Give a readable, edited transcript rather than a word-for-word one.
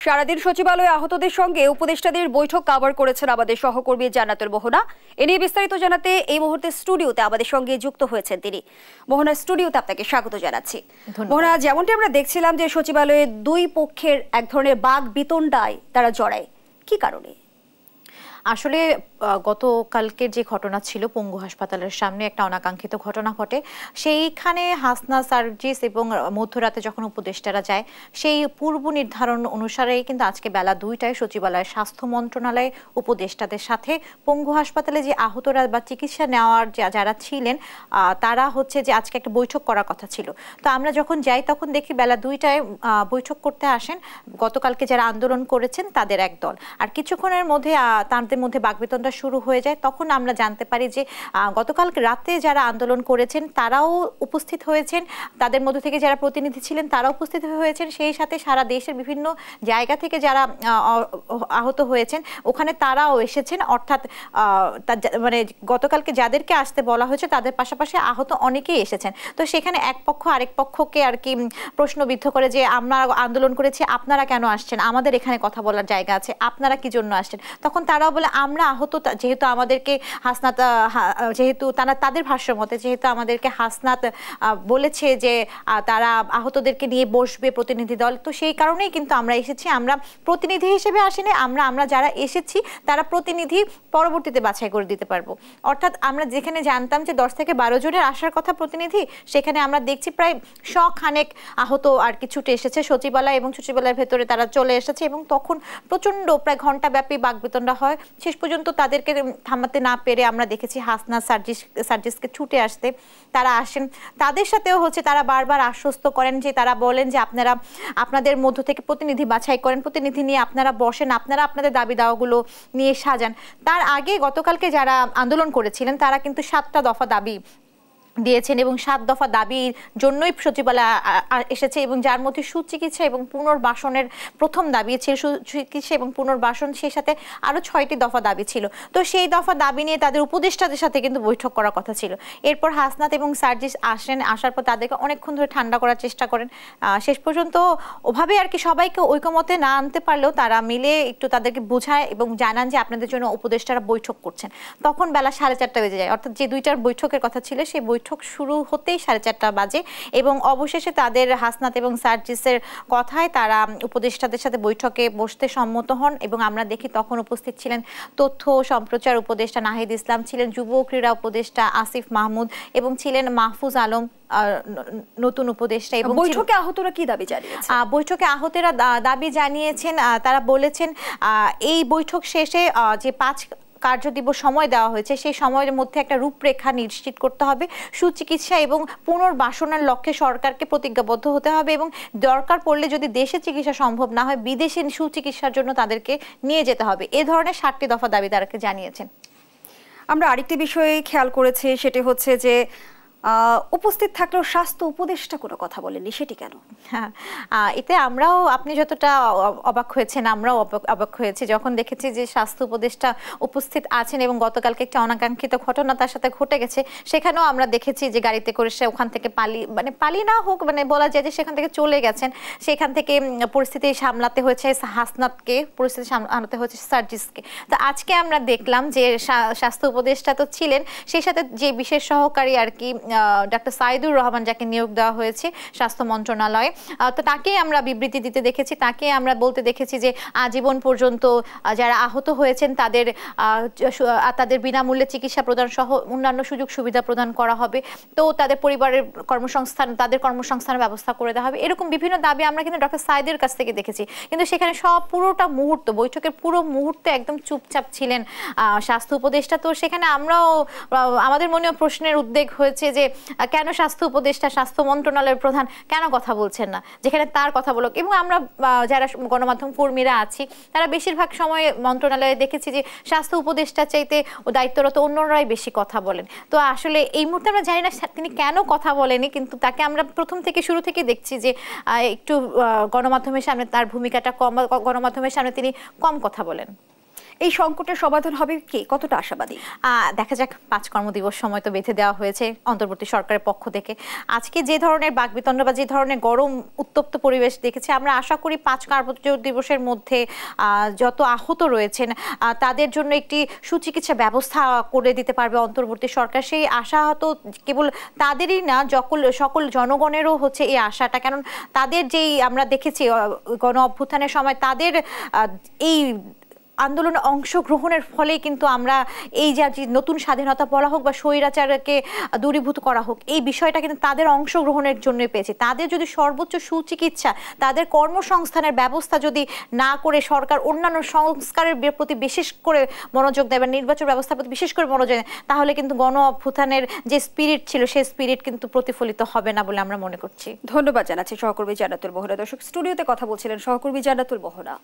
সারাদিন সচিবালয়ে আহতদের সঙ্গে উপদেষ্টাদের বৈঠক কভার করেছেন আমাদের সহকর্মী জান্নাতুল মোহনা। এ নিয়ে বিস্তারিত জানাতে এই মুহূর্তে স্টুডিওতে আমাদের সঙ্গে যুক্ত হয়েছেন তিনি। মোহনা, স্টুডিওতে আপনাকে স্বাগত জানাচ্ছি। মোহনা, যেমনটি আমরা দেখছিলাম যে সচিবালয়ে দুই পক্ষের এক ধরনের বাক বিতণ্ডায় তারা জড়ায়, কি কারণে? আসলে গতকালকের যে ঘটনা ছিল, পঙ্গু হাসপাতালের সামনে একটা অনাকাঙ্ক্ষিত ঘটনা ঘটে। সেইখানে হাসনা, সার্জিস এবং মধ্যরাতে যখন উপদেষ্টারা যায়, সেই পূর্ব নির্ধারণ অনুসারেই কিন্তু আজকে বেলা 2টায় সচিবালয়ের স্বাস্থ্য মন্ত্রণালয়ে উপদেষ্টাদের সাথে পঙ্গু হাসপাতালে যে আহতরা বা চিকিৎসা নেওয়ার যারা ছিলেন তারা হচ্ছে যে আজকে একটা বৈঠক করার কথা ছিল। তো আমরা যখন যাই তখন দেখি বেলা 2টায় বৈঠক করতে আসেন গতকালকে যারা আন্দোলন করেছেন তাদের এক দল, আর কিছুক্ষণের মধ্যে তাদের মধ্যে বাকবিতণ্ডা শুরু হয়ে যায়। তখন আমরা জানতে পারি যে গতকাল রাতে যারা আন্দোলন করেছেন তারাও উপস্থিত হয়েছেন, তাদের মধ্য থেকে যারা প্রতিনিধি ছিলেন তারাও উপস্থিত হয়েছেন, সেই সাথে সারা দেশের বিভিন্ন জায়গা থেকে যারা আহত হয়েছেন ওখানে তারাও এসেছেন। অর্থাৎ মানে গতকালকে যাদেরকে আসতে বলা হয়েছে তাদের পাশাপাশি আহত অনেকেই এসেছেন। তো সেখানে এক পক্ষ আরেক পক্ষকে আর কি প্রশ্নবিদ্ধ করে যে আমরা আন্দোলন করেছি, আপনারা কেন আসছেন, আমাদের এখানে কথা বলার জায়গা আছে, আপনারা কি জন্য আসছেন? তখন তারাও বলে আমরা আহত, যেহেতু আমাদেরকে হাসনাত, যেহেতু তাদের ভাষ্য মতে যেহেতু আমাদেরকে হাসনাত বলেছে যে তারা আহতদেরকে নিয়ে বসবে প্রতিনিধি দল, তো সেই কারণেই কিন্তু আমরা এসেছি, আমরা প্রতিনিধি হিসেবে আসিনি, আমরা যারা এসেছি তারা প্রতিনিধি পরবর্তীতে বাছাই করে দিতে পারবো। অর্থাৎ আমরা যেখানে জানতাম যে 10 থেকে 12 জনের আসার কথা প্রতিনিধি, সেখানে আমরা দেখছি প্রায় 100 খানেক আহত আর কি ছুটে এসেছে সচিবালয়, এবং সচিবালয়ের ভেতরে তারা চলে এসেছে এবং তখন প্রচন্ড প্রায় ঘণ্টাব্যাপী বাকবিতণ্ডা হয়। শেষ পর্যন্ত তাদেরকে থামাতে না পেরে আমরা দেখেছি হাসনা, সার্জিসকে ছুটে আসতে। তারা আসেন, তাদের সাথেও হচ্ছে তারা বারবার আশ্বস্ত করেন যে তারা বলেন যে আপনারা আপনাদের মধ্য থেকে প্রতিনিধি বাছাই করেন, প্রতিনিধি নিয়ে আপনারা বসেন, আপনারা আপনাদের দাবি দাওয়াগুলো নিয়ে সাজান। তার আগে গতকালকে যারা আন্দোলন করেছিলেন তারা কিন্তু 7টা দফা দাবি দিয়েছেন এবং 7 দফা দাবির জন্যই সচিবালয় এসেছে, এবং যার মধ্যে সুচিকিৎসা এবং পুনর্বাসনের প্রথম দাবি ছিল, সুচিকিৎসা এবং পুনর্বাসন, সেই সাথে আরো 6টি দফা দাবি ছিল। তো সেই দফা দাবি নিয়ে তাদের উপদেষ্টাদের সাথে কিন্তু বৈঠক করার কথা ছিল। এরপর হাসনাত এবং সার্জিস আসার পর তাদেরকে অনেকক্ষণ ধরে ঠান্ডা করার চেষ্টা করেন। শেষ পর্যন্ত ওভাবে আর কি সবাইকে ঐকমতে না আনতে পারলেও তারা মিলে একটু তাদেরকে বোঝায় এবং জানান যে আপনাদের জন্য উপদেষ্টারা বৈঠক করছেন। তখন বেলা 4:30 বেজে যায়, অর্থাৎ যে 2টার বৈঠকের কথা ছিল সেই বৈঠক শুরু হতেই 4:30 বাজে, এবং অবশেষে তাদের হাসনাত এবং সার্জিসের কথায় তারা উপদেষ্টাদের সাথে বৈঠকে বসতে সম্মত হন। এবং আমরা দেখি তখন উপস্থিত ছিলেন তথ্য সম্প্রচার উপদেষ্টা নাহিদ ইসলাম, ছিলেন যুব ক্রীড়া উপদেষ্টা আসিফ মাহমুদ, এবং ছিলেন মাহফুজ আলম নতুন উপদেষ্টা। এবং বৈঠকে আহতরা কি দাবি জানিয়েছেন? বৈঠকে আহতরা দাবি জানিয়েছেন, তারা বলেছেন এই বৈঠক শেষে যে 5 কার্যদিবস সময় দেওয়া হয়েছে সেই সময়ের মধ্যে একটা রূপরেখা নিশ্চিত করতে হবে, সুচিকিৎসা এবং পুনর্বাসনের লক্ষ্যে সরকারকে প্রতিজ্ঞাবদ্ধ হতে হবে, এবং দরকার পড়লে যদি দেশে চিকিৎসা সম্ভব না হয় বিদেশে সুচিকিৎসার জন্য তাদেরকে নিয়ে যেতে হবে। এ ধরনের 7টি দফা দাবি তারা জানিয়েছেন। আমরা আরেকটি বিষয়ে খেয়াল করেছি, সেটি হচ্ছে যে উপস্থিত থাকলেও স্বাস্থ্য উপদেষ্টা কোনো কথা বলেননি, সেটি কেন? হ্যাঁ, এতে আমরাও, আপনি যতটা অবাক হয়েছেন আমরাও অবাক হয়েছি যখন দেখেছি যে স্বাস্থ্য উপদেষ্টা উপস্থিত আছেন, এবং গতকালকে একটা অনাকাঙ্ক্ষিত ঘটনা তার সাথে ঘটে গেছে। সেখানেও আমরা দেখেছি যে গাড়িতে করে সে ওখান থেকে পালিয়ে না হোক, বলা যায় যে সেখান থেকে চলে গেছেন। সেখান থেকে পরিস্থিতি সামলাতে হয়েছে হাসনাতকে, পরিস্থিতি সামলাতে হয়েছে সার্জিসকে। তো আজকে আমরা দেখলাম যে স্বাস্থ্য উপদেষ্টা তো ছিলেন, সেই সাথে যে বিশেষ সহকারী আর কি ডক্টর সাইদুর রহমান যাকে নিয়োগ দেওয়া হয়েছে স্বাস্থ্য মন্ত্রণালয়ে, তো তাকেই আমরা বিবৃতি দিতে দেখেছি, তাকে আমরা বলতে দেখেছি যে আজীবন পর্যন্ত যারা আহত হয়েছেন তাদের বিনামূল্যে চিকিৎসা প্রদান সহ অন্যান্য সুযোগ সুবিধা প্রদান করা হবে, তো তাদের পরিবারের কর্মসংস্থানের ব্যবস্থা করে দেওয়া হবে। এরকম বিভিন্ন দাবি আমরা কিন্তু ডক্টর সাইদের কাছ থেকে দেখেছি, কিন্তু সেখানে পুরোটা মুহূর্ত, বৈঠকের পুরো মুহূর্তে একদম চুপচাপ ছিলেন স্বাস্থ্য উপদেষ্টা। তো সেখানে আমরাও, আমাদের মনেও প্রশ্নের উদ্বেগ হয়েছে যে কেন স্বাস্থ্য উপদেষ্টা, স্বাস্থ্য মন্ত্রণালয়ের প্রধান কেন কথা বলছেন না, যেখানে তার কথা বলুক। এবং আমরা যারা গণমাধ্যম কর্মীরা আছি তারা বেশিরভাগ সময় মন্ত্রণালয়ে দেখেছি যে স্বাস্থ্য উপদেষ্টা চাইতে ও দায়িত্বরত অন্যরাই বেশি কথা বলেন। তো আসলে এই মুহূর্তে আমরা জানি না তিনি কেন কথা বলেনি, কিন্তু তাকে আমরা প্রথম থেকে শুরু থেকে দেখছি যে একটু গণমাধ্যমের সামনে তার ভূমিকাটা কম, গণমাধ্যমের সামনে তিনি কম কথা বলেন। এই সংকটের সমাধান হবে কি, কতটা আশাবাদী? দেখা যাক, 5 কর্মদিবস সময় তো বেঁধে দেওয়া হয়েছে অন্তর্বর্তী সরকারের পক্ষ থেকে। আজকে যে ধরনের বাকবিতণ্ড বা যে ধরনের গরম উত্তপ্ত পরিবেশ দেখেছি, আমরা আশা করি 5 কর্মদিবসের মধ্যে যত আহত রয়েছেন তাদের জন্য একটি সুচিকিৎসা ব্যবস্থা করে দিতে পারবে অন্তর্বর্তী সরকার। সেই আশা হয়তো কেবল তাদেরই না, সকল জনগণেরও হচ্ছে এই আশাটা। কারণ তাদের যেই আমরা দেখেছি গণ অভ্যুত্থানের সময় তাদের এই আন্দোলনে অংশগ্রহণের ফলেই কিন্তু আমরা এই যে নতুন স্বাধীনতা বলা হোক বা স্বৈরাচারকে দূরীভূত করা হোক, এই বিষয়টা কিন্তু তাদের অংশগ্রহণের জন্য পেয়েছে। তাদের যদি সর্বোচ্চ সুচিকিৎসা, তাদের কর্মসংস্থানের ব্যবস্থা যদি না করে সরকার অন্যান্য সংস্কারের প্রতি বিশেষ করে মনোযোগ দেয় বা নির্বাচন ব্যবস্থার প্রতি বিশেষ করে মনোযোগ দেয়, তাহলে কিন্তু গণ অভ্যুত্থানের যে স্পিরিট ছিল সেই স্পিরিট কিন্তু প্রতিফলিত হবে না বলে আমরা মনে করছি। ধন্যবাদ জানাচ্ছি সহকর্মী জান্নাতুল মোহনা। দর্শক, স্টুডিওতে কথা বলছিলেন সহকর্মী জান্নাতুল মোহনা।